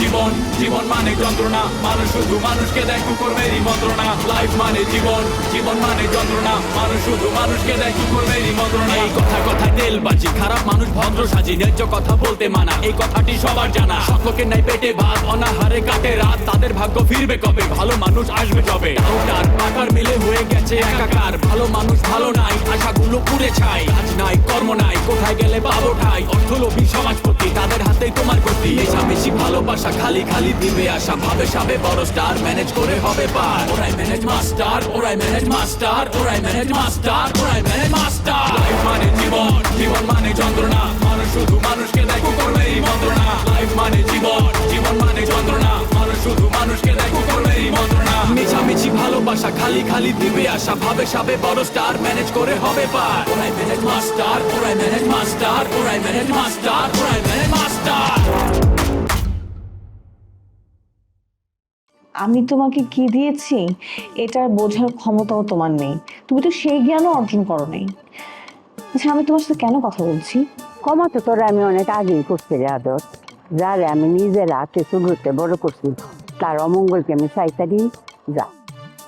জীবন, জীবন মানে যন্ত্রণা, মানুষ শুধু মানুষকে দেয় কুকুরমেরই মন্ত্রণা। লাইফ মানে জীবন, জীবন মানে যন্ত্রণা, মানুষ শুধু মানুষকে দেয় কুকুরমেরই মন্ত্রণা। এই কথা কথায় তেলবাজি, খারাপ মানুষ ভদ্র সাজি, ন্যায্য কথা বলতে মানা, এই কথাটি সবার জানা। সকলের নাই পেটে ভাত, অনাহারে কাটে রাত, তাদের ভাগ্য ফিরবে কবে, ভালো মানুষ আসবে তবে। ডাউটার পাকার মিলে হয়ে গেছে একাকার, ভালো মানুষ ভালো নাই, আশাগুলো পুড়ে ছাই। কাজ নাই কর্ম নাই, কোথায় গেলে পাবো ঠাই, অর্থলোভী সমাজপতি, তাদের হাতেই তোমার গতি। মেশামেশি ভালোবাসা খালি খালি দিবে আশা, ভাবে সাবে বড় স্টার, ম্যানেজ করে হবে পার। ওরাই ম্যানেজ মাস্টার, ওরাই ম্যানেজ মাস্টার, ওরাই ম্যানেজ মাস্টার, ওরাই ম্যানেজ মাস্টার। লাইফ মানে জীবন, জীবন মানে যন্ত্রণা, মানুষ শুধু মানুষকে দেয় কুকুরমেরই মন্ত্রণা। লাইফ মানে জীবন, জীবন মানে যন্ত্রণা, মানুষ শুধু মানুষকে দেয় কুকুরমেরই মন্ত্রণা। মিছামিছি ভালোবাসা খালি খালি দিবে আশা, ভাবে সাবে বড় স্টার, ম্যানেজ করে হবে পার। ওরাই ম্যানেজ মাস্টার, ওরাই ম্যানেজ মাস্টার, ওরাই ম্যানেজ মাস্টার, ওরাই ম্যানেজ মাস্টার। আমি তোমাকে কি দিয়েছি এটার বোঝার ক্ষমতাও তোমার নেই, তুমি তো সেই জ্ঞানও অর্জন করো নাই। আচ্ছা, আমি তোমার সাথে কেন কথা বলছি? ক্ষমা তো তোরা আমি অনেক আগেই করছি রে আদর, যারে আমি নিজের হাতে শুরুতে বড় করছি তার অমঙ্গলকে আমি চাইতে দিই। যা,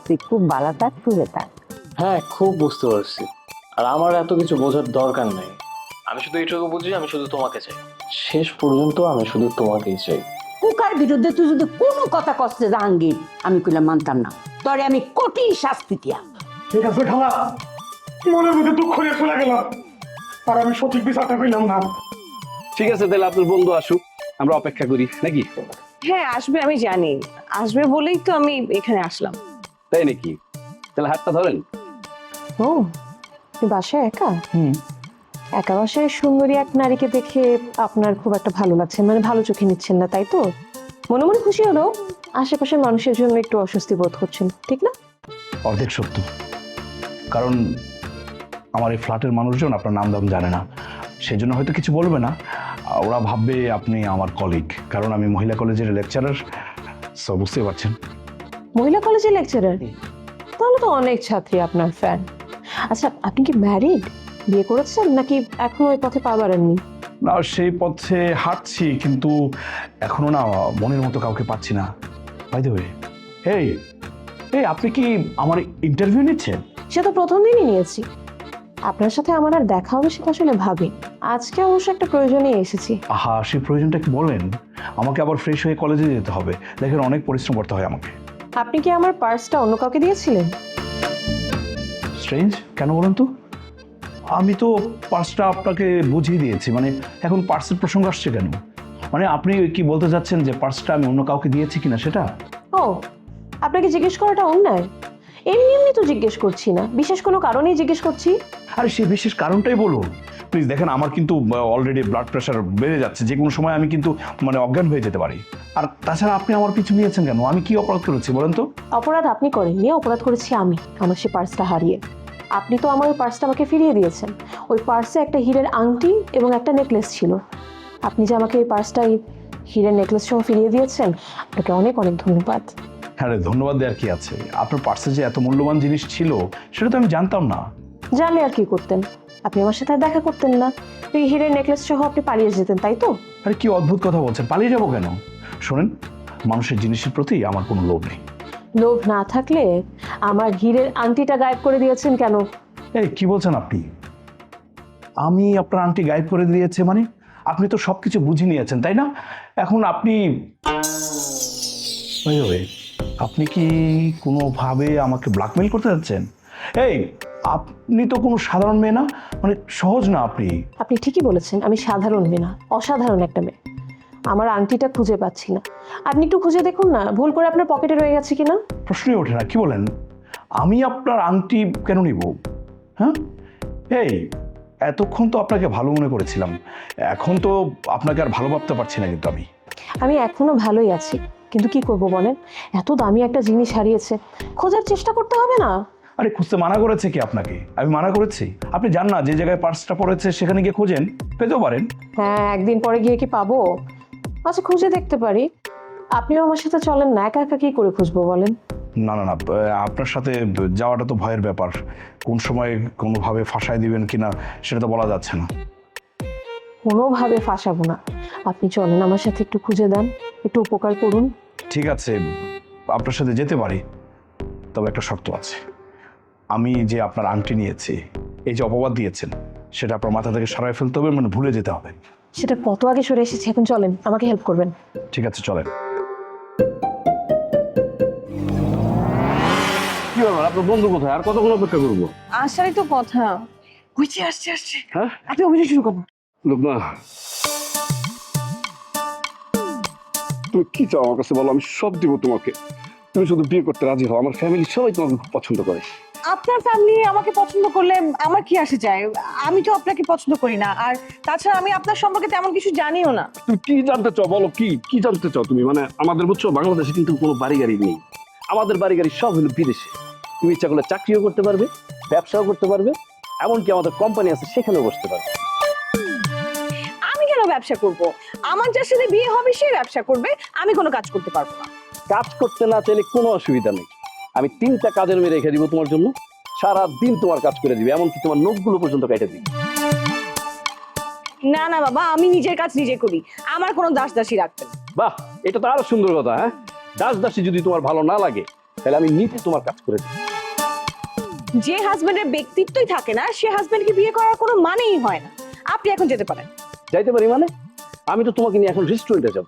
তুই খুব ভালো থাক, সুখে থাক। হ্যাঁ, খুব বুঝতে পারছি। আর আমার এত কিছু বোঝার দরকার নেই, আমি শুধু এইটুকু বুঝি, আমি শুধু তোমাকে চাই। শেষ পর্যন্ত আমি শুধু তোমাকেই চাই। কুকার বিরুদ্ধে তুই যদি কোনো কথা কষ্ট জাহাঙ্গীর, আমি কইলে মানতাম না, তরে আমি কঠিন শাস্তি দিয়া। ঠিক আছে খালা, মনের মধ্যে দুঃখ নিয়ে চলে গেলাম, আর আমি সঠিক বিচারটা পেলাম না। ঠিক আছে, তাহলে আপনার বন্ধু আসুক, আমরা অপেক্ষা করি নাকি? হ্যাঁ আসবে, আমি জানি আসবে বলেই তো আমি এখানে আসলাম। তাই নাকি? তাহলে হাতটা ধরেন। ও, তুমি বাসায় একা? একা বাসায় সুন্দরী এক নারীকে দেখে আপনার খুব একটা ভালো লাগছে, মানে ভালো চোখে নিচ্ছেন না, তাই তো? মনে মনে খুশি হলো, আশেপাশের মানুষের জন্য একটু অস্বস্তি বোধ করছেন, ঠিক না? অর্ধেক সত্য, কারণ আমার এই ফ্ল্যাটের মানুষজন আপনার নাম দাম জানে না, সেই জন্য হয়তো কিছু বলবে না। ওরা ভাববে আপনি আমার কলিগ, কারণ আমি মহিলা কলেজের লেকচারার, সো বুঝতে পারছেন। মহিলা কলেজের লেকচারার? তাহলে তো অনেক ছাত্রী আপনার ফ্যান। আচ্ছা, আপনি কি ম্যারিড, বিয়ে করেছেন নাকি এখনো ওই পথে পা বাড়াননি? না, সেই পথে হাঁটছি, কিন্তু এখনো না মনের মতো কাউকে পাচ্ছি না। বাই দ্য ওয়ে, এই এই আপনি কি আমার ইন্টারভিউ নিচ্ছেন? সে তো প্রথম দিনই নিয়েছি। আপনার সাথে আমার আর দেখা হবে সেটা আসলে ভাবি, আজকে অবশ্য একটা প্রয়োজনে এসেছি। আহা, সেই প্রয়োজনটা কি বলেন? আমাকে আবার ফ্রেশ হয়ে কলেজে যেতে হবে, দেখেন অনেক পরিশ্রম করতে হয় আমাকে। আপনি কি আমার পার্সটা অন্য কাউকে দিয়েছিলেন? স্ট্রেঞ্জ, কেন বলেন তো? আমি তো পার্সটা আপনাকে বুঝিয়ে দিয়েছি, মানে এখন পার্সের প্রসঙ্গ আসছে কেন? মানে আপনি কি বলতে চাচ্ছেন যে পার্সটা আমি অন্য কাউকে দিয়েছি কিনা সেটা? ও, আপনাকে জিজ্ঞেস করাটা অন্যায়। এমনি এমনি তো জিজ্ঞেস করছি না, বিশেষ কোনো কারণেই জিজ্ঞেস করছি। আরে সেই বিশেষ কারণটাই বলুন প্লিজ। দেখেন আমার কিন্তু অলরেডি ব্লাড প্রেশার বেড়ে যাচ্ছে, যে কোনো সময় আমি কিন্তু মানে অজ্ঞান হয়ে যেতে পারি। আর তাছাড়া আপনি আমার পিছু নিয়েছেন কেন? আমি কি অপরাধ করেছি বলেন তো? অপরাধ আপনি করেননি, অপরাধ করেছি আমি, আমার সে পার্সটা হারিয়ে। আপনি তো আমার ওই পার্সটা আমাকে ফিরিয়ে দিয়েছেন। ওই পার্সে একটা হীরের আংটি এবং একটা নেকলেস ছিল। আপনি যে আমাকে এই পার্সটা হীরের নেকলেস সহ ফিরিয়ে দিয়েছেন, আপনাকে অনেক অনেক ধন্যবাদ। হ্যাঁ রে, ধন্যবাদ দেওয়ার কি আছে? আপনার পার্সে যে এত মূল্যবান জিনিস ছিল সেটা তো আমি জানতাম না। জানলে আর কি করতেন? আপনি আমার সাথে আর দেখা করতেন না, ওই হীরের নেকলেস সহ আপনি পালিয়ে যেতেন, তাই তো? আরে কি অদ্ভুত কথা বলছেন, পালিয়ে যাবো কেন? শোনেন, মানুষের জিনিসের প্রতি আমার কোনো লোভ নেই। লোভ না থাকলে আমার হীরের আংটিটা গায়েব করে দিয়েছেন কেন? এই কি বলছেন আপনি? আমি আপনার আংটি গায়েব করে দিয়েছে মানে? আপনি তো সবকিছু বুঝে নিয়েছেন, তাই না? এখন আপনি আপনি কি কোনোভাবে আমাকে ব্ল্যাকমেল করতে যাচ্ছেন? এই, আপনি তো কোনো সাধারণ মেয়ে না, মানে সহজ না আপনি। আপনি ঠিকই বলেছেন, আমি সাধারণ মেয়ে না, অসাধারণ একটা মেয়ে। আমার আংটিটা খুঁজে পাচ্ছি না, আপনি একটু খুঁজে দেখুন না, ভুল করে আপনার পকেটে রয়ে গেছে কিনা। প্রশ্নই ওঠে না, কি বলেন? আমি আপনার আংটি কেন নিব? হ্যাঁ, এই এতক্ষণ তো আপনাকে ভালো মনে করেছিলাম, এখন তো আপনাকে আর ভালো ভাবতে পারছি না। কিন্তু আমি এখনো ভালোই আছি, কিন্তু কি করব বলেন, এত দামি একটা জিনিস হারিয়েছে, খোঁজার চেষ্টা করতে হবে না? আরে খুঁজতে মানা করেছে কি আপনাকে? আমি মানা করেছি? আপনি জান না যে জায়গায় পার্সটা পড়েছে সেখানে গিয়ে খোঁজেন, পেতেও পারেন। হ্যাঁ, একদিন পরে গিয়ে কি পাবো? আচ্ছা, খুঁজে দেখতে পারি। আপনিও আমার সাথে চলেন না, একা একা কি করে খুঁজবো বলেন? না না না, আপনার সাথে যাওয়াটা তো ভয়ের ব্যাপার, কোন সময় কোনোভাবে ফাঁসায় দিবেন কিনা সেটা তো বলা যাচ্ছে না। কোনোভাবে ফাঁসাবো না, আপনি চলেন আমার সাথে, একটু খুঁজে দেন। একটু উপকার করুন। ঠিক আছে, আপনার সাথে যেতে পারি, তবে একটা শর্ত আছে। আমি যে আপনার আংটি নিয়েছি, এই যে অপবাদ দিয়েছেন, সেটা আপনার মাথা থেকে সরাই ফেলতে হবে, মানে ভুলে যেতে হবে। সেটা কত আগে সরে এসেছে, এখন চলেন, আমাকে হেল্প করবেন। ঠিক আছে, চলেন। কি ব্যাপার, আপনার বন্ধু কোথায়? আর কতক্ষণ অপেক্ষা করবো? আসারই তো কথা। হয়েছে, আসছে। হ্যাঁ, আপনি অভিনয় শুরু করুন। লুবনা, তুমি কি চাও আমার কাছে বলো, আমি সব দিব তোমাকে। তুমি শুধু বিয়ে করতে রাজি হও, আমার ফ্যামিলি সবাই তোমাকে খুব পছন্দ করে। আপনার ফ্যামিলি আমাকে পছন্দ করলে আমার কি আসে যায়? আমি তো আপনাকে পছন্দ করি না, আর তাছাড়া আমি আপনার সম্পর্কে তেমন কিছু জানিও না। তুমি কি জানতে চাও বলো, কি জানতে চাও তুমি? মানে আমাদের বুঝছো, বাংলাদেশে কিন্তু কোনো বাড়ি গাড়ি নেই, আমাদের বাড়ি গাড়ি সব হলো বিদেশে। তুমি ইচ্ছা করলে চাকরিও করতে পারবে, ব্যবসাও করতে পারবে, এমনকি আমাদের কোম্পানি আছে সেখানেও বসতে পারবে। আমি কেন ব্যবসা করব? আমার যার সাথে বিয়ে হবে সে ব্যবসা করবে, আমি কোনো কাজ করতে পারবো না। কাজ করতে না চাইলে কোনো অসুবিধা নেই, আমি 3টা কাজের মেয়ে রেখে দিব তোমার জন্য, সারা দিন তোমার কাজ করে দিবে, এমনকি তোমার নখগুলো পর্যন্ত কেটে দিবে। না না বাবা, আমি নিজের কাজ নিজে করি, আমার কোনো দাস দাসী রাখবেন না। বাহ, এটা তো আরো সুন্দর কথা। হ্যাঁ, দাস দাসী যদি তোমার ভালো না লাগে, তাহলে আমি নিজে তোমার কাজ করে দিই। যে হাজবেন্ডের ব্যক্তিত্বই থাকে না, সে হাজবেন্ডকে বিয়ে করার কোনো মানেই হয় না। আপনি এখন যেতে পারেন। যাইতে পারি মানে? আমি তো তোমাকে নিয়ে এখন রেস্টুরেন্টে যাব,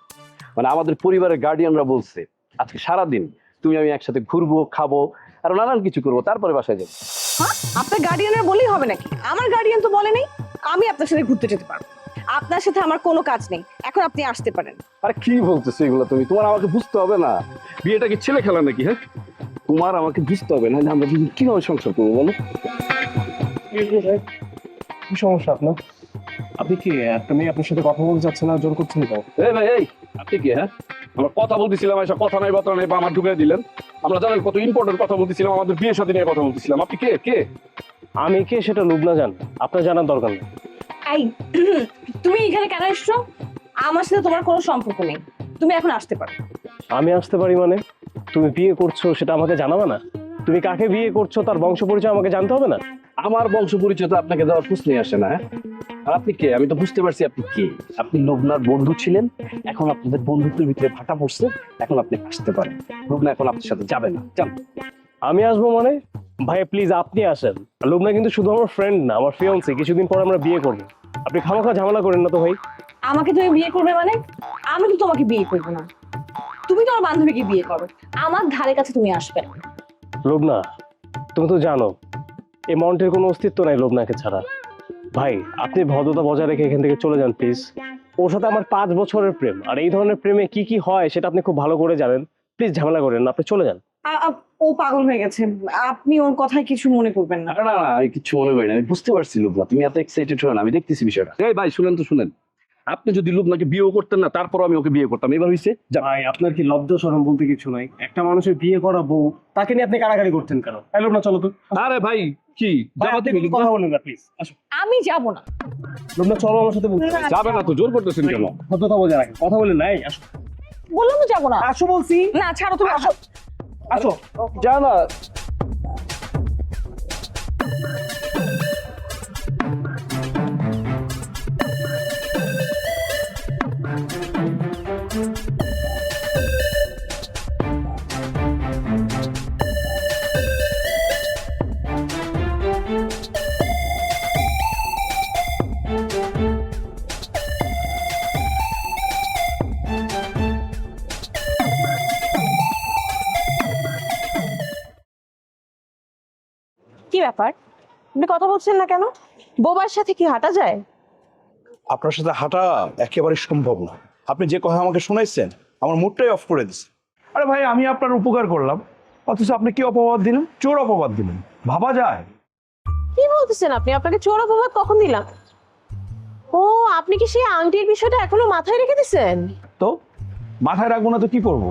মানে আমাদের পরিবারের গার্ডিয়ানরা বলছে আজকে সারাদিন তুমি আমি একসাথে ঘুরবো, খাবো, আর নানান কিছু করবো, তারপরে বাসায় যাবো। হ্যাঁ, আপনার গার্ডিয়ানের বলেই হবে নাকি? আমার গার্ডিয়ান তো বলে নেই। আমি আপনার সাথে ঘুরতে যেতে পারবো, আপনার সাথে আমার কোনো কাজ নেই, এখন আপনি আসতে পারেন। আরে কি বলতেছো এগুলো তুমি? তোমার আমাকে বুঝতে হবে না, বিয়েটা কি ছেলে খেলা নাকি? হ্যাঁ, তোমার আমাকে বুঝতে হবে না যে আমরা কিভাবে সংসার করবো, বলো। কি সমস্যা আপনার? আপনি কি একটা মেয়ে আপনার সাথে কথা বলতে চাচ্ছেন না, জোর করছেন তো? এই ভাই, এই আপনি কি? হ্যাঁ, আমরা কথা বলতেছিলাম, এসব কথা নাই বার্তা নাই, বা আমার ঢুকে দিলেন। আমরা জানেন কত ইম্পর্টেন্ট কথা বলতেছিলাম, আমাদের বিয়ের সাথে নিয়ে কথা বলতেছিলাম। আপনি কে? আমি কে সেটা লুবনা জান, আপনার জানার দরকার নেই। এই তুমি এখানে কেন এসছো? আমার সাথে তোমার কোনো সম্পর্ক নেই, তুমি এখন আসতে পারো। আমি আসতে পারি মানে? তুমি বিয়ে করছো সেটা আমাকে জানাবে না? তুমি কাকে বিয়ে করছো তার বংশ পরিচয় আমাকে জানতে হবে না? আমার বংশ পরিচয় তো আপনাকে দেওয়ার প্রশ্নই আসে না। হ্যাঁ, আর আপনি কে? আমি তো বুঝতে পারছি আপনি কে। আপনি লুবনার বন্ধু ছিলেন, এখন আপনাদের বন্ধুত্বের ভিতরে ভাটা পড়ছে, এখন আপনি আসতে পারেন। লুবনা এখন আপনার সাথে যাবে না, যান। আমি আসবো মানে? ভাই প্লিজ আপনি আসেন। লুবনা কিন্তু শুধু আমার ফ্রেন্ড না, আমার ফিয়ান্সি। কিছুদিন পর আমরা বিয়ে করবো, আপনি খামাখা ঝামেলা করেন না তো ভাই। আমাকে তুমি বিয়ে করবে মানে? আমি তো তোমাকে বিয়ে করবো না, তুমি তোমার বান্ধবীকে বিয়ে করো, আমার ধারে কাছে তুমি আসবে না। লুবনা, তুমি তো জানো এই মন্টের কোনো অস্তিত্ব নাই লুবনাকে ছাড়া। ভাই আপনি ভদ্রতা বজায় রেখে এখান থেকে চলে যান প্লিজ। ওর সাথে আমার 5 বছরের প্রেম, আর এই ধরনের প্রেমে কি কি হয় সেটা আপনি খুব ভালো করে জানেন। প্লিজ ঝামেলা করেন না, আপনি চলে যান। ও পাগল হয়ে গেছে, আপনি ওর কথায় কিছু মনে করবেন না। না, আমি কিছু মনে করি না, আমি বুঝতে পারছি লুবনা, তুমি এত এক্সাইটেড হও না, আমি দেখতেছি বিষয়টা। এই ভাই শুনেন, আপনি যদি লুবনাকে বিয়েও করতেন না, তারপর আমি ওকে বিয়ে করতাম। এবার হয়েছে ভাই আপনার কি লজ্জা শরম বলতে কিছু নাই? একটা মানুষের বিয়ে করা বউ, তাকে নিয়ে আপনি কারাকারি করতেন কেন? এলো না, চলো তো। আরে ভাই কি কথা বলেন না প্লিজ, আসো। আমি যাব না। লুবনা চলো আমার সাথে বলতে। যাবে না তো? জোর করতেছেন কেন? ভদ্রতা বজায় রাখেন, কথা বলেন নাই। আসো, বললাম তো যাবো না। আসো বলছি। না ছাড়ো, তুমি আসো। আসো। যা না। কি ব্যাপার, আপনি কথা বলছেন না কেন? বোবার সাথে কি হাঁটা যায়? আপনার সাথে হাঁটা একেবারে সম্ভব না। আপনি যে কথা আমাকে শোনাইছেন, আমার মুডটাই অফ করে দিচ্ছে। আরে ভাই, আমি আপনার উপকার করলাম, অথচ আপনি কি অপবাদ দিলেন? চোর অপবাদ দিলেন, ভাবা যায়? কি বলতেছেন আপনি? আপনাকে চোর অপবাদ কখন দিলাম? ও, আপনি কি সেই আংটির বিষয়টা এখনো মাথায় রেখে দিছেন? তো মাথায় রাখবো না তো কি করব?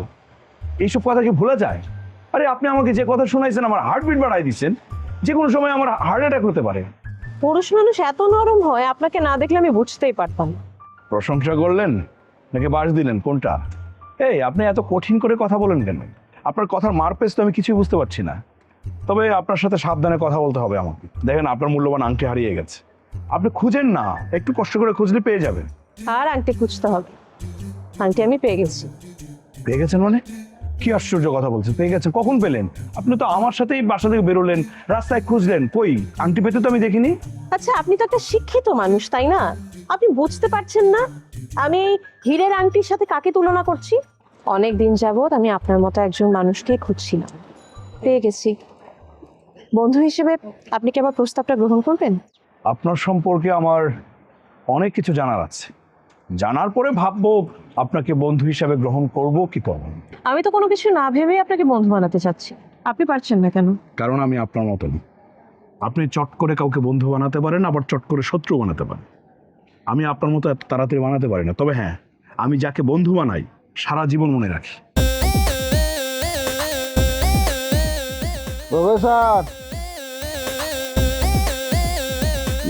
এইসব কথা কি ভুলা যায়? আরে আপনি আমাকে যে কথা শোনাইছেন, আমার হার্টবিট বাড়াই দিচ্ছেন। যে কোনো সময় আমার হার্ট অ্যাটাক হতে পারে। পুরুষ মানুষ এত নরম হয়, আপনাকে না দেখলে আমি বুঝতেই পারতাম না। প্রশংসা করলেন নাকি বাস দিলেন, কোনটা? এই আপনি এত কঠিন করে কথা বলেন কেন? আপনার কথার মারপেস তো আমি কিছুই বুঝতে পারছি না। তবে আপনার সাথে সাবধানে কথা বলতে হবে আমাকে। দেখেন আপনার মূল্যবান আংটি হারিয়ে গেছে, আপনি খুঁজেন না, একটু কষ্ট করে খুঁজলে পেয়ে যাবেন। আর আংটি খুঁজতে হবে? আংটি আমি পেয়ে গেছি। পেয়ে গেছেন মানে? কি আশ্চর্য কথা বলছেন, পেয়ে গেছেন? কখন পেলেন? আপনি তো আমার সাথেই বাসা থেকে বেরোলেন, রাস্তায় খুঁজলেন, কই আংটি পেতে তো আমি দেখিনি। আচ্ছা, আপনি তো একটা শিক্ষিত মানুষ, তাই না? আপনি বুঝতে পারছেন না আমি এই হীরের আংটির সাথে কাকে তুলনা করছি? অনেক দিন যাবত আমি আপনার মতো একজন মানুষকে খুঁজছিলাম, পেয়ে গেছি। বন্ধু হিসেবে আপনি কি আমার প্রস্তাবটা গ্রহণ করবেন? আপনার সম্পর্কে আমার অনেক কিছু জানার আছে, জানার পরে ভাববো আপনাকে বন্ধু হিসাবে গ্রহণ করব কি করব না। আমি তো কোনো কিছু না ভেবেই আপনাকে বন্ধু বানাতে চাচ্ছি, আপনি পারছেন না কেন? কারণ আমি আপনার মতো না। আপনি চট করে কাউকে বন্ধু বানাতে পারেন, আবার চট করে শত্রু বানাতে পারেন। আমি আপনার মতো এত তাড়াতাড়ি বানাতে পারি না। তবে হ্যাঁ, আমি যাকে বন্ধু বানাই সারা জীবন মনে রাখি। প্রফেসর,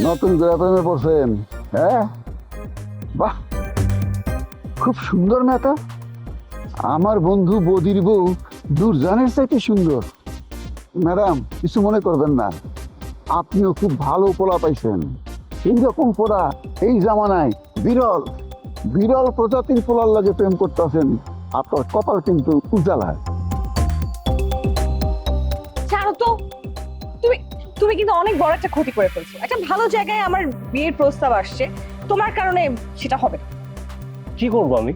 নতুন করে প্রেমে পড়ছেন? হ্যাঁ, বাহ, খুব সুন্দর মেয়েটা। আমার বন্ধু বদির বউ দূরজানের চাইতে সুন্দর। ম্যাডাম, কিছু মনে করবেন না, আপনিও খুব ভালো পোলা পাইছেন। এইরকম পোলা এই জামানায় বিরল। বিরল প্রজাতির পোলার লাগে প্রেম করতেছেন, আপনার কপাল কিন্তু উজ্জ্বলা। ছাড়ো তো, তুমি তুমি কিন্তু অনেক বড় একটা ক্ষতি করে ফেলছো। একটা ভালো জায়গায় আমার বিয়ের প্রস্তাব আসছে, তোমার কারণে সেটা হবে না। কি করবো আমি?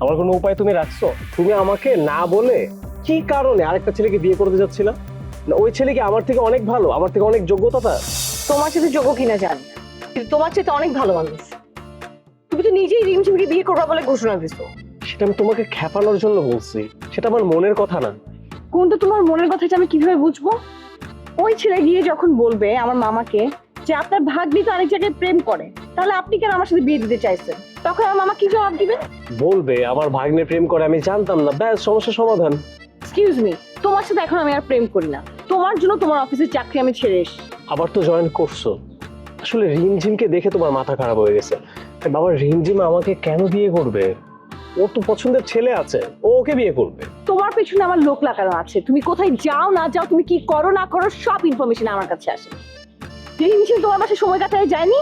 আমার কোনো উপায় তুমি রাখছো? তুমি আমাকে না বলে কি কারণে আরেকটা ছেলেকে বিয়ে করতে যাচ্ছিলা? না ওই ছেলে কি আমার থেকে অনেক ভালো, আমার থেকে অনেক যোগ্যতা তার? তোমার সাথে যোগ্য কিনা জানি না, কিন্তু তোমার চেয়ে তো অনেক ভালো মানুষ। তুমি তো নিজেই রিমঝিমকে বিয়ে করবা বলে ঘোষণা দিছো। সেটা আমি তোমাকে খেপানোর জন্য বলছি, সেটা আমার মনের কথা না। কোনটা তোমার মনের কথা আমি কিভাবে বুঝবো? ওই ছেলে গিয়ে যখন বলবে আমার মামাকে যে আপনার ভাগ্নি তো আরেক জায়গায় প্রেম করে, তাহলে আপনি কেন আমার সাথে বিয়ে দিতে চাইছেন, তখন আমার মামা কি জবাব দিবে? বলবে আমার ভাগ্নে প্রেম করে, আমি জানতাম না, ব্যাস সমস্যা সমাধান। এক্সকিউজ মি, তোমার সাথে এখন আমি আর প্রেম করি না। তোমার জন্য তোমার অফিসের চাকরি আমি ছেড়ে এসেছি। আবার তো জয়েন করছো? আসলে রিমঝিমকে দেখে তোমার মাথা খারাপ হয়ে গেছে। বাবা, রিমঝিম আমাকে কেন বিয়ে করবে? ওর তো পছন্দের ছেলে আছে, ও ওকে বিয়ে করবে। তোমার পেছনে আমার লোক লাগানো আছে, তুমি কোথায় যাও না যাও, তুমি কি করো না করো, সব ইনফরমেশন আমার কাছে আসে। রিমঝিম তোমার বাসায় সময় কাটায় যায়নি,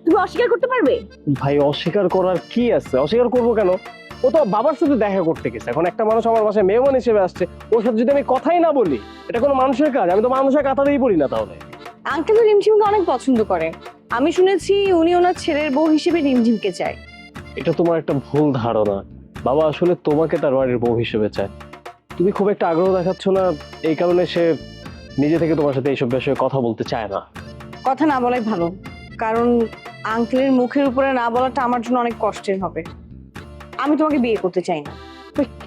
তুমি অস্বীকার করতে পারবে? ভাই, অস্বীকার করার কি আছে? অস্বীকার করবো কেন? ও তো বাবার সাথে দেখা করতে গেছে। এখন একটা মানুষ আমার বাসায় মেহমান হিসেবে আসছে, ওর সাথে যদি আমি কথাই না বলি, এটা কোনো মানুষের কাজ? আমি তো মানুষের কাতারেই পড়ি না। তাহলে আঙ্কেল রিমঝিমকে অনেক পছন্দ করে, আমি শুনেছি উনি ওনার ছেলের বউ হিসেবে রিমঝিমকে চায়। এটা তোমার একটা ভুল ধারণা। বাবা আসলে তোমাকে তার বাড়ির বউ হিসেবে চায়। তুমি খুব একটা আগ্রহ দেখাচ্ছ না, এই কারণে সে নিজে থেকে তোমার সাথে এইসব বিষয়ে কথা বলতে চায় না। কথা না বলাই ভালো, কারণ আঙ্কেলের মুখের উপরে না বলাটা আমার জন্য অনেক কষ্টের হবে। আমি তোমাকে বিয়ে করতে চাই না।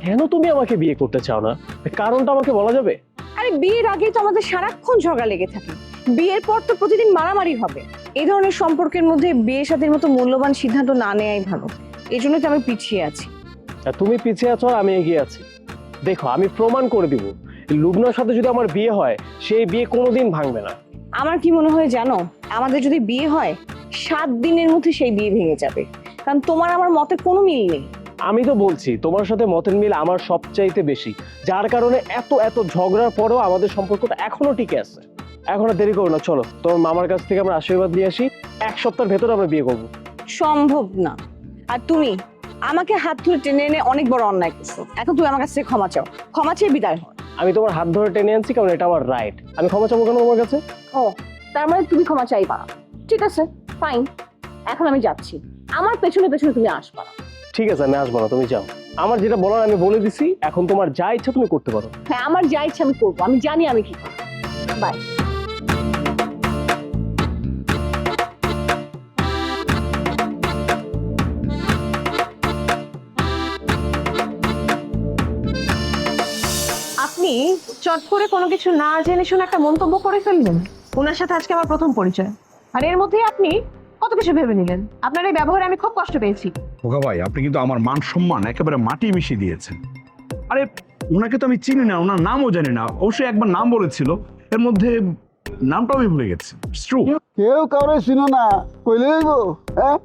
কেন তুমি আমাকে বিয়ে করতে চাও না? কারণটা আমাকে বলা যাবে? আরে বিয়ের আগেই তো আমাদের সারাক্ষণ ঝগড়া লেগে থাকে, বিয়ের পর তো প্রতিদিন মারামারি হবে। এই ধরনের সম্পর্কের মধ্যে বিয়ে শাদীর মতো মূল্যবান সিদ্ধান্ত না নেওয়াই ভালো। এই জন্য তো আমি পিছিয়ে আছি। আর তুমি পিছিয়ে আছো আর আমি এগিয়ে আছি। দেখো, আমি প্রমাণ করে দিব, লুবনার সাথে যদি আমার বিয়ে হয়, সেই বিয়ে কোনোদিন ভাঙবে না। আমার কি মনে হয় জানো, আমাদের যদি বিয়ে হয় 7 দিনের মধ্যে সেই বিয়ে ভেঙে যাবে, কারণ তোমার আমার মতের কোনো মিল নেই। আমি তো বলছি তোমার সাথে মতের মিল আমার সবচাইতে বেশি, যার কারণে এত এত ঝগড়ার পরেও আমাদের সম্পর্কটা এখনো টিকে আছে। এখন আর দেরি করো না, চলো তোমার মামার কাছ থেকে আমরা আশীর্বাদ নিয়ে আসি, 1 সপ্তাহের ভেতরে আমরা বিয়ে করবো। সম্ভব না। আর তুমি আমাকে হাত ধরে টেনে এনে অনেক বড় অন্যায় করছো, এখন তুমি আমার কাছ থেকে ক্ষমা চাও, ক্ষমা চেয়ে বিদায় হও। আমি তোমার হাত ধরে টেনে আনছি কারণ এটা আমার রাইট। আমি ক্ষমা চাবো কেন তোমার কাছে? ও, তার মানে তুমি ক্ষমা চাইবা? ঠিক আছে, ফাইন, এখন আমি যাচ্ছি, আমার পেছনে পেছনে তুমি আসবা না। ঠিক আছে, আমি আসবো না, তুমি যাও। আমার যেটা বলার আমি বলে দিছি, এখন তোমার যা ইচ্ছা তুমি করতে পারো। হ্যাঁ, আমার যা ইচ্ছা আমি করবো, আমি জানি আমি কি করবো। বাই। আপনি চট করে কোনো কিছু না জেনে শুনে একটা মন্তব্য করে ফেললেন। ওনার সাথে আজকে আমার প্রথম পরিচয়, আর এর মধ্যেই আপনি কত কিছু ভেবে নিলেন। আপনার এই ব্যবহারে আমি খুব কষ্ট পেয়েছি। খোকা ভাই, আপনি কিন্তু আমার মান সম্মান একেবারে মাটি মিশিয়ে দিয়েছেন। আরে ওনাকে তো আমি চিনি না, ওনার নামও জানি না। অবশ্যই একবার নাম বলেছিল, এর মধ্যে নামটাও আমি ভুলে গেছি। কেউ কাউরে চিনো না কইলে হইব? হ্যাঁ,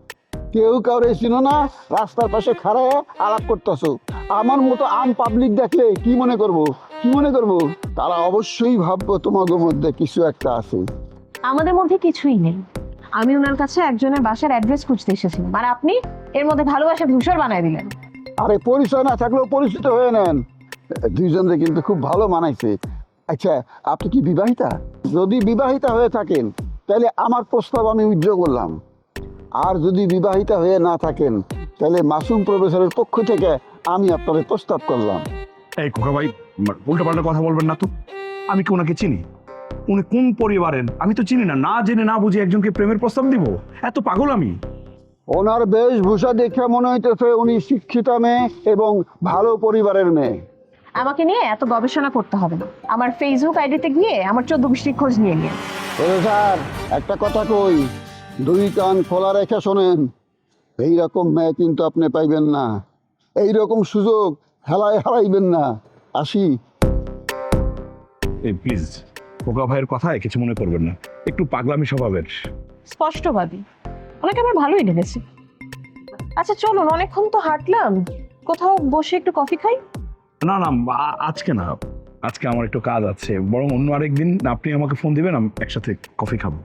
কেউ কাউরে চিনো না, রাস্তার পাশে খাড়ায় আলাপ করতেছো। আমার মতো আম পাবলিক দেখলে কি মনে করব, কি মনে করব? তারা অবশ্যই ভাববো তোমাদের মধ্যে কিছু একটা আছে। আমাদের মধ্যে কিছুই নেই। আমি ওনার কাছে একজনের বাসার অ্যাড্রেস খুঁজতে এসেছিলাম, আর আপনি এর মধ্যে ভালোবাসা ধূসর বানায় দিলেন। আরে পরিচয় না থাকলেও পরিচিত হয়ে নেন, দুইজনরে কিন্তু খুব ভালো মানাইছে। আচ্ছা, আপনি কি বিবাহিতা? যদি বিবাহিতা হয়ে থাকেন তাহলে আমার প্রস্তাব আমি উইথড্র করলাম, আর যদি বিবাহিতা হয়ে না থাকেন তাহলে মাসুম প্রফেসরের পক্ষ থেকে আমি আপনার প্রস্তাব করলাম। এই খোকা ভাই, উল্টো পাল্টা কথা বলবেন না তো। আমি কি ওনাকে চিনি? উনি কোন পরিবারের আমি তো চিনি না। না জেনে না বুঝে একজনকে প্রেমের প্রস্তাব দিব? এত পাগল আমি? ওনার বেশভূষা দেখে মনে হইতেছে উনি শিক্ষিতা মেয়ে এবং ভালো পরিবারের মেয়ে। আমাকে নিয়ে এত গবেষণা করতে হবে না, আমার ফেসবুক আইডিতে গিয়ে আমার 14 বৃষ্টির খোঁজ নিয়ে নিয়ে। স্যার, একটা কথা কই, দুই কান খোলা রেখে শোনেন, এইরকম মেয়ে কিন্তু আপনি পাইবেন না, এইরকম সুযোগ হেলায় হারাইবেন না। আসি। এই প্লিজ খোকা ভাইয়ের কথায় কিছু মনে করবেন না, একটু পাগলামি স্বভাবের। স্পষ্টবাদী, ওনাকে আমার ভালোই লেগেছে। আচ্ছা চলুন, অনেকক্ষণ তো হাঁটলাম, কোথাও বসে একটু কফি খাই। না না, আজকে না, আজকে আমার একটু কাজ আছে, বরং অন্য আরেকদিন আপনি আমাকে ফোন দিবেন, আমি একসাথে কফি খাবো।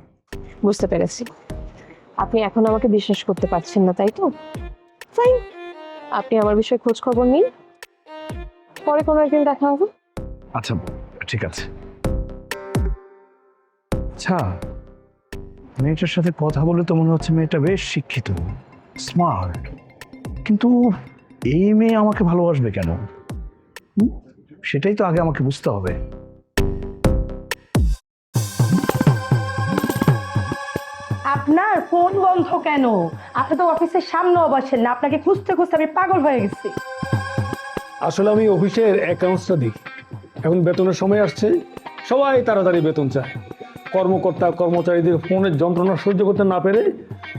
বুঝতে পেরেছি, আপনি এখন আমাকে বিশ্বাস করতে পারছেন না, তাই তো? ফাইন, আপনি আমার বিষয়ে খোঁজ খবর নিন, পরে কোনো একদিন দেখা হবে। আচ্ছা ঠিক আছে। আচ্ছা, মেয়েটার সাথে কথা বলে তো মনে হচ্ছে মেয়েটা বেশ শিক্ষিত, স্মার্ট, কিন্তু এই মেয়ে আমাকে ভালোবাসবে কেন? সেটাই তো আগে আমাকে বুঝতে হবে। আপনার ফোন বন্ধ কেন? আপনি তো অফিসের সামনেও বসেন না, আপনাকে খুঁজতে খুঁজতে আমি পাগল হয়ে গেছি। আসলে আমি অফিসের অ্যাকাউন্টসটা দেখি, এখন বেতনের সময় আসছে, সবাই তাড়াতাড়ি বেতন চায়। কর্মকর্তা কর্মচারীদের ফোনের যন্ত্রণা সহ্য করতে না পেরে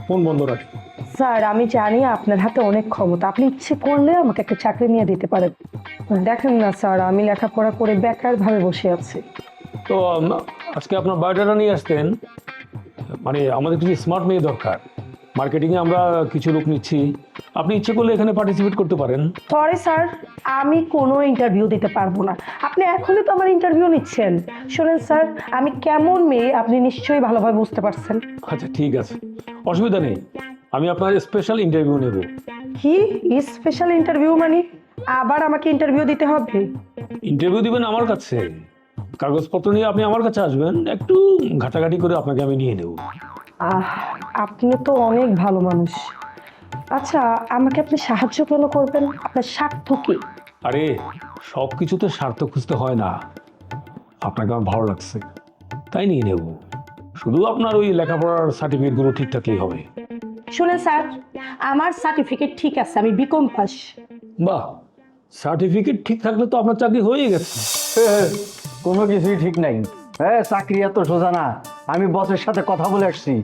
ফোন বন্ধ রাখে। স্যার, আমি জানি আপনার হাতে অনেক ক্ষমতা, আপনি ইচ্ছে করলে আমাকে একটা চাকরি নিয়ে দিতে পারেন। দেখেন না স্যার, আমি লেখাপড়া করে বেকার ভাবে বসে আছি। তো আজকে আপনার বায়োডাটা নিয়ে আসতেন, মানে আমাদের কিছু স্মার্ট মেয়ে দরকার। মার্কেটিংয়ে আমরা কিছু লোক নিচ্ছি, আপনি ইচ্ছে করলে এখানে পার্টিসিপেট করতে পারেন। সরি স্যার, আমি কোনো ইন্টারভিউ দিতে পারবো না। আপনি এখনই তো আমার ইন্টারভিউ নিচ্ছেন। শোনেন স্যার, আমি কেমন মেয়ে আপনি নিশ্চয়ই ভালোভাবে বুঝতে পারছেন। আচ্ছা ঠিক আছে, অসুবিধা নেই, আমি আপনার স্পেশাল ইন্টারভিউ নেব। কি স্পেশাল ইন্টারভিউ? মানে আবার আমাকে ইন্টারভিউ দিতে হবে? ইন্টারভিউ দিবেন আমার কাছে, কাগজপত্র নিয়ে আপনি আমার কাছে আসবেন, একটু ঘাটাঘাটি করে আপনাকে আমি নিয়ে নেব। আপনি তো অনেক ভালো মানুষ। আচ্ছা, আমাকে আপনি সাহায্য কেন করবেন? আপনার স্বার্থ কি? আরে সব কিছুতে স্বার্থ খুঁজতে হয় না, আপনাকে আমার ভালো লাগছে তাই নিয়ে নেব। শুধু আপনার ওই লেখাপড়ার সার্টিফিকেটগুলো ঠিক থাকলেই হবে। শুনে স্যার, আমার সার্টিফিকেট ঠিক আছে, আমি বিকম পাস। বাহ, সার্টিফিকেট ঠিক থাকলে তো আপনার চাকরি হয়ে গেছে। কোনো কিছুই ঠিক নাই। হ্যাঁ, চাকরি এত সোজা না। আমি বসের সাথে কথা বলে আসছি,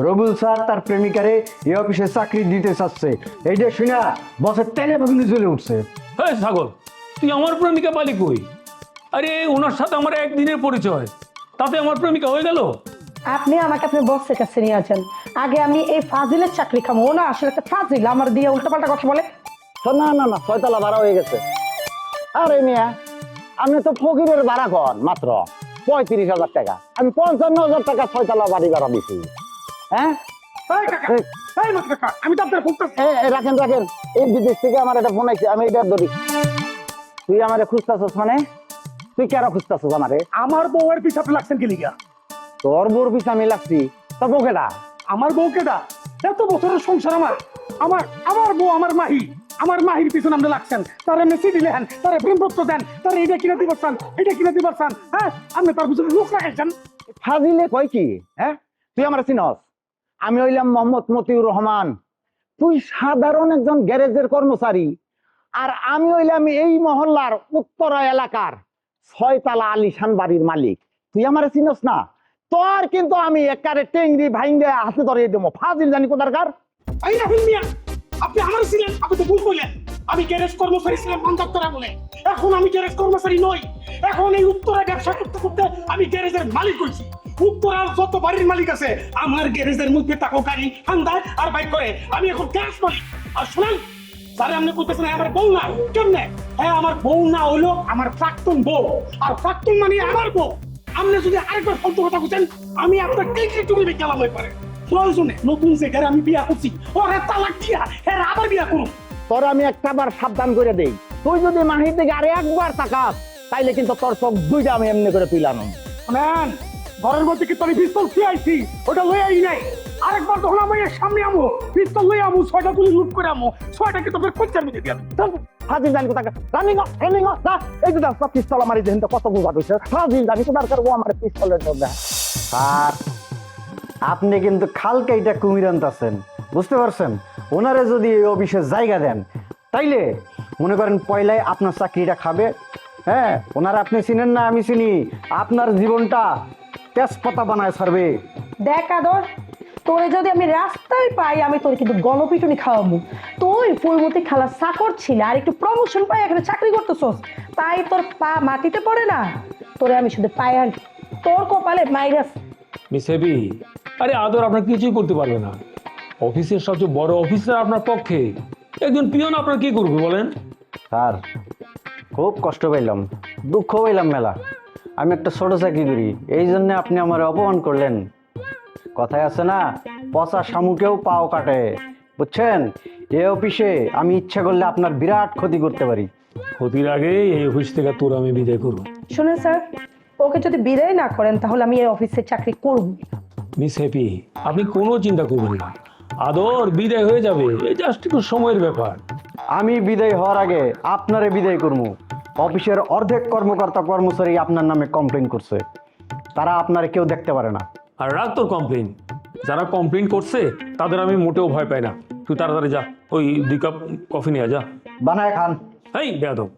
রবুল স্যার তার প্রেমিকারে এই অফিসে চাকরি দিতে চাচ্ছে। এইটা শুনে বসের তেলে ভাবিনি জ্বলে উঠছে। হ্যাঁ ছাগল, তুই আমার প্রেমিকা পালি কই? আরে ওনার সাথে আমার একদিনের পরিচয়, তাতে আমার প্রেমিকা হয়ে গেল? আপনি আমাকে আপনার বসের কাছে নিয়ে আসেন, আগে আমি এই ফাজিলের চাকরি খামো। ও না আসলে একটা ফাজিল, আমার দিয়ে উল্টাপাল্টা কথা বলে। না না না, 6 তলা ভাড়া হয়ে গেছে। আরে মিয়া, আপনি তো ফকিরের ভাড়া কন মাত্র 35,000 টাকা, আমি 55,000 টাকা 6 তলা বাড়ি ভাড়া দিছি। হ্যাঁ আমি তো আপনার রাখেন রাখেন, এই বিদেশ থেকে আমার একটা ফোন আইছে, আমি এটা ধরি। তুই আমারে খুঁজতাছস? মানে তুই কেন খুঁজতাছস আমারে? আমার বউয়ের পিছাতে লাগছেন কি লিগা? তোর বউর পিছে আমি লাগছি, তোর বউ কেডা? আমার বউ কেডা? এত বছরের সংসার আমার আমার আমার বউ, আমার মাহি, আমার মাহির পিছনে আপনি লাগছেন। তার এমনি চিঠি লেখেন, তার প্রেমপত্র দেন, তার এটা কিনে দিবার চান, এটা কিনে দিবার চান। হ্যাঁ, আপনি তার পিছনে লোক রাখাইছেন। ফাজিলে কয় কি? হ্যাঁ, তুই আমার চিনস? আমি হইলাম মোহাম্মদ মতিউর রহমান। তুই সাধারণ একজন গ্যারেজের কর্মচারী, আর আমি হইলাম এই মহল্লার উত্তরা এলাকার 6 তলা আলিশান বাড়ির মালিক। তুই আমার চিনস না? তোর কিন্তু আমি একারে টেংরি ভাইঙ্গে হাতে ধরিয়ে দেবো। ফাজিল জানি কোথাকার। এই রাহুল মিয়া, আপনি আমার ছিলেন, আপনি তো ভুল করলেন। আমি গ্যারেজ কর্মচারী ছিলাম 75 বলে, এখন আমি গ্যারেজ কর্মচারী নই। এখন এই উত্তরায় ব্যবসা করতে করতে আমি গ্যারেজের মালিক হয়েছি। উত্তরার যত বাড়ির মালিক আছে আমার গ্যারেজের মধ্যে তাকে গাড়ি হান্দায় আর বাইক করে। আমি এখন গ্যারেজ মালিক। আর শুনেন স্যার, আপনি বলতেছেন আমার বউ না, কেমনে? হ্যাঁ, আমার বউ না হলো আমার প্রাক্তন বউ, আর প্রাক্তন মানে আমার বউ। আপনি যদি আরেকবার ফলতু কথা বলছেন, আমি আপনার টেকরি টুকরি গেলাম হয়ে পারে। প্রয়োজনে নতুন যে ঘরে আমি বিয়া করছি ওরে তালাক দিয়া হ্যাঁ আবার বিয়া করুন। তোর আমি একটা বার সাবধান করে দেই, তুই যদি মাহির দিকে আরে একবার তাকাস তাইলে কিন্তু তোর চোখ দুইটা আমি এমনি করে তুইলাম। ম্যান ঘরের মধ্যে কি তোর পিস্তল কি আইছি ওটা লই আই নাই, আরেকবার তখন আমি এর সামনে আমো পিস্তল লই আমো 6টা গুলি লুট করে আমো 6টা কি তোর কোচ্চার মধ্যে দিয়া হাজির জানি কোথাকে রানিং না এই যে সব পিস্তল আমার এই কত বুঝা হয়েছে, হাজির জানি কোথার কার ও আমার পিস্তলের মধ্যে। আর আপনি কিন্তু খালকে এটা কুমির আনতেছেন, বুঝতে পারছেন? ওনারে যদি এই অফিসে জায়গা দেন তাইলে মনে করেন পয়লায় আপনার চাকরিটা খাবে। হ্যাঁ, ওনারা আপনি চিনেন না, আমি চিনি। আপনার জীবনটা তেজপাতা বানায় ছাড়বে। দেখ আদর, তোরে যদি আমি রাস্তায় পাই আমি তোর কিন্তু গণপিটুনি খাওয়াবো। তুই ফুলমতি খালার চাকর ছিল, আর একটু প্রমোশন পাই এখানে চাকরি করতেছস, তাই তোর পা মাটিতে পড়ে না। তোরে আমি শুধু পাই আর তোর কপালে মাইরাস। মিস হেবি, আরে আদর আপনার কিছুই করতে পারবে না। অফিসের সবচেয়ে বড় অফিসার আপনার পক্ষে, একজন পিয়ন আপনার কি করবে বলেন? স্যার খুব কষ্ট পাইলাম, দুঃখ পাইলাম মেলা। আমি একটা ছোট চাকরি করি, এই জন্য আপনি আমার অপমান করলেন। কথায় আছে না, পচা শামুকেও পাও কাটে, বুঝছেন? এই অফিসে আমি ইচ্ছা করলে আপনার বিরাট ক্ষতি করতে পারি। ক্ষতির আগে এই অফিস থেকে তোর আমি বিদায় করবো। শুনেন স্যার, ওকে যদি বিদায় না করেন তাহলে আমি এই অফিসে চাকরি করব। মিস হ্যাপি, আপনি কোনো চিন্তা করবেন না, আদর বিদায় হয়ে যাবে, এই জাস্ট একটু সময়ের ব্যাপার। আমি বিদায় হওয়ার আগে আপনারে বিদায় করবো। অফিসের অর্ধেক কর্মকর্তা কর্মচারী আপনার নামে কমপ্লেন করছে, তারা আপনারে কেউ দেখতে পারে না। আর রাখ তোর কমপ্লেন, যারা কমপ্লেন করছে তাদের আমি মোটেও ভয় পাই না। তুই তাড়াতাড়ি যা, ওই 2 কাপ কফি নিয়ে যা। বানায় খান। এই বেয়াদব।